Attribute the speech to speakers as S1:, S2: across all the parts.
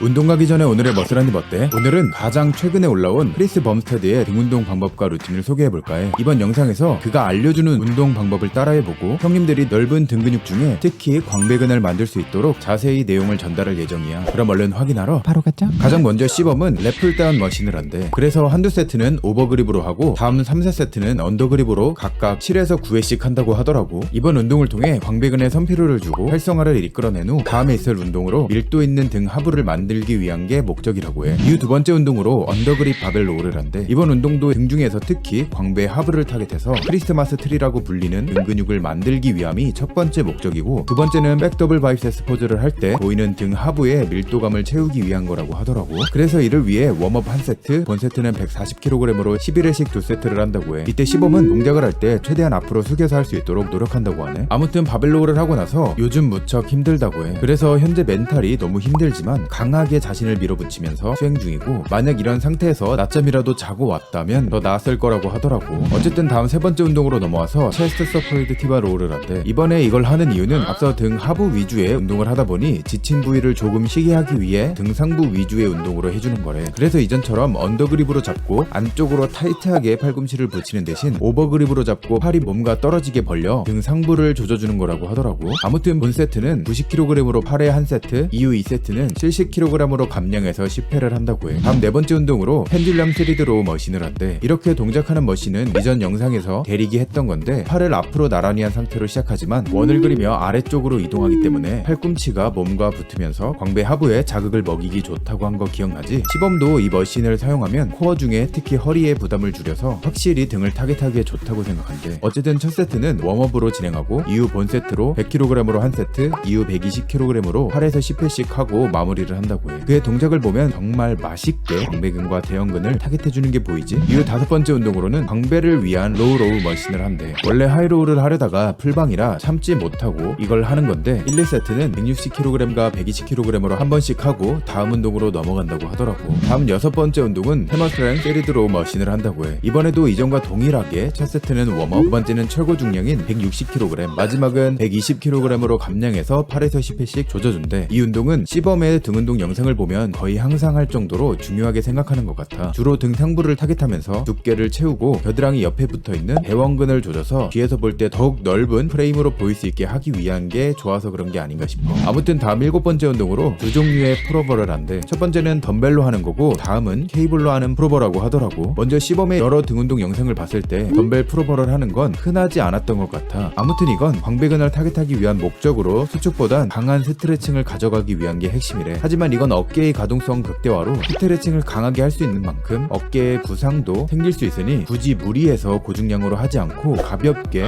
S1: 운동 가기 전에 오늘의 머슬한입 어때? 오늘은 가장 최근에 올라온 크리스 범스테드의 등운동 방법과 루틴을 소개해볼까 해. 이번 영상에서 그가 알려주는 운동 방법을 따라해보고 형님들이 넓은 등 근육 중에 특히 광배근을 만들 수 있도록 자세히 내용을 전달할 예정이야. 그럼 얼른 확인하러 바로 가자. 가장 먼저 시범은 랩풀다운 머신을 한대. 그래서 한두 세트는 오버그립으로 하고 다음 3-4세트는 언더그립으로 각각 7에서 9회씩 한다고 하더라고. 이번 운동을 통해 광배근에 선피로를 주고 활성화를 이끌어낸 후 다음에 있을 운동으로 밀도 있는 등 하부를 만들기 위한 게 목적이라고 해. 이후 두 번째 운동으로 언더그립 바벨 롤을 한대. 이번 운동도 등 중에서 특히 광배 하부를 타겟해서 크리스마스 트리라고 불리는 등 근육을 만들기 위함이 첫 번째 목적이고, 두 번째는 백더블 바이셉스 포즈를 할 때 보이는 등 하부의 밀도감을 채우기 위한 거라고 하더라고. 그래서 이를 위해 웜업 한 세트, 본 세트는 140kg으로 11회씩 두 세트를 한다고 해. 이때 시범은 동작을 할 때 최대한 앞으로 숙여서 할 수 있도록 노력한다고 하네. 아무튼 바벨 롤을 하고 나서 요즘 무척 힘들다고 해. 그래서 현재 멘탈이 너무 힘들지만 강하게 자신을 밀어붙이면서 수행 중이고, 만약 이런 상태에서 낮잠이라도 자고 왔다면 더 나았을 거라고 하더라고. 어쨌든 다음 세 번째 운동으로 넘어와서 체스트 서포트 티바 롤을 한대. 이번에 이걸 하는 이유는 앞서 등 하부 위주의 운동을 하다 보니 지친 부위를 조금 쉬게 하기 위해 등 상부 위주의 운동으로 해주는 거래. 그래서 이전처럼 언더그립으로 잡고 안쪽으로 타이트하게 팔꿈치를 붙이는 대신 오버그립으로 잡고 팔이 몸과 떨어지게 벌려 등 상부를 조져주는 거라고 하더라고. 아무튼 본 세트는 90kg으로 8회 한 세트, 이후 2세트는 70kg으로 감량해서 10회를 한다고 해. 다음 네 번째 운동으로 펜듈럼 스리드 로우 머신을 한대. 이렇게 동작하는 머신은 이전 영상에서 대리기 했던 건데, 팔을 앞으로 나란히 한 상태로 시작하지만 원을 그리며 아래쪽으로 이동하기 때문에 팔꿈치가 몸과 붙으면서 광배 하부에 자극을 먹이기 좋다고 한 거 기억나지? 시범도 이 머신을 사용하면 코어 중에 특히 허리에 부담을 줄여서 확실히 등을 타겟하기에 좋다고 생각한대. 어쨌든 첫 세트는 웜업으로 진행하고, 이후 본 세트로 100kg으로 한 세트, 이후 120kg으로 8에서 10회씩 하고 마무리를 한다고 해. 그의 동작을 보면 정말 맛있게 광배근과 대형근을 타겟해주는 게 보이지? 이후 다섯 번째 운동으로는 광배를 위한 로우 머신을 한대. 원래 하이로우를 하려다가 풀방이라 참지 못하고 이걸 하는 건데, 1, 2세트는 160kg과 120kg으로 한 번씩 하고 다음 운동으로 넘어간다고 하더라고. 다음 여섯 번째 운동은 해머스트랭 세리드 로우 머신을 한다고 해. 이번에도 이전과 동일하게 첫 세트는 웜업, 두 번째는 최고 중량인 160kg, 마지막은 120kg으로 감량해서 8에서 10회씩 조져준대. 이 운동은 시범의 등 운동 영상을 보면 거의 항상 할 정도로 중요하게 생각하는 것 같아. 주로 등 상부를 타겟하면서 두께를 채우고 겨드랑이 옆에 붙어있는 대원근을 조져서 뒤에서 볼 때 더욱 넓은 프레임으로 보일 수 있게 하기 위한 게 좋아서 그런 게 아닌가 싶어. 아무튼 다음 일곱 번째 운동으로 두 종류의 풀오버를 한대. 첫 번째는 덤벨로 하는 거고, 다음은 케이블로 하는 풀오버라고 하더라고. 먼저 시범의 여러 등 운동 영상을 봤을 때 덤벨 풀오버를 하는 건 흔하지 않았던 것 같아. 아무튼 이건 광배근을 타겟하기 위한 목적으로 수축보단 강한 스트레칭을 가져가기 위한 게 핵심이래. 하지만 이건 어깨의 가동성 극대화로 스트레칭을 강하게 할 수 있는 만큼 어깨의 부상도 생길 수 있으니 굳이 무리해서 고중량으로 하지 않고 가볍게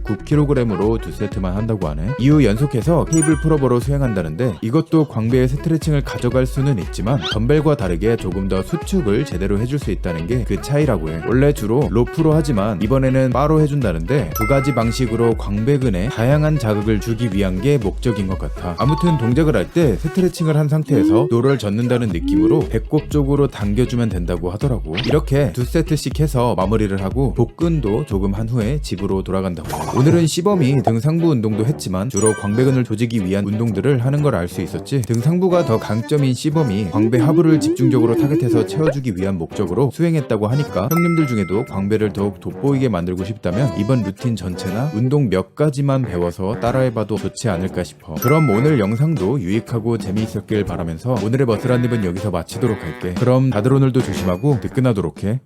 S1: 39kg으로 두 세트만 한다고 하네. 이후 연속해서 케이블 풀오버로 수행한다는데, 이것도 광배의 스트레칭을 가져갈 수는 있지만 덤벨과 다르게 조금 더 수축을 제대로 해줄 수 있다는 게 그 차이라고 해. 원래 주로 로프로 하지만 이번에는 바로 해준다는데, 두 가지 방식으로 광배근에 다양한 자극을 주기 위한 게 목적인 것 같아. 아무튼 동작을 할 때 스트레칭을 한 상태에서 노를 젓는다는 느낌으로 배꼽 쪽으로 당겨주면 된다고 하더라고. 이렇게 두 세트씩 해서 마무리를 하고 복근도 조금 한 후에 집으로 돌아간다고 해. 오늘은 시범이 등 상부 운동도 했지만 주로 광배근을 조지기 위한 운동들을 하는 걸 알 수 있었지. 등 상부가 더 강점인 시범이 광배 하부를 집중적으로 타겟해서 채워주기 위한 목적으로 수행했다고 하니까, 형님들 중에도 광배를 더욱 돋보이게 만들고 싶다면 이번 루틴 전체나 운동 몇 가지만 배워서 따라해봐도 좋지 않을까 싶어. 그럼 오늘 영상도 유익하고 재미있었길 바라면서 오늘의 머슬한입은 여기서 마치도록 할게. 그럼 다들 오늘도 조심하고 늦끝나도록 해.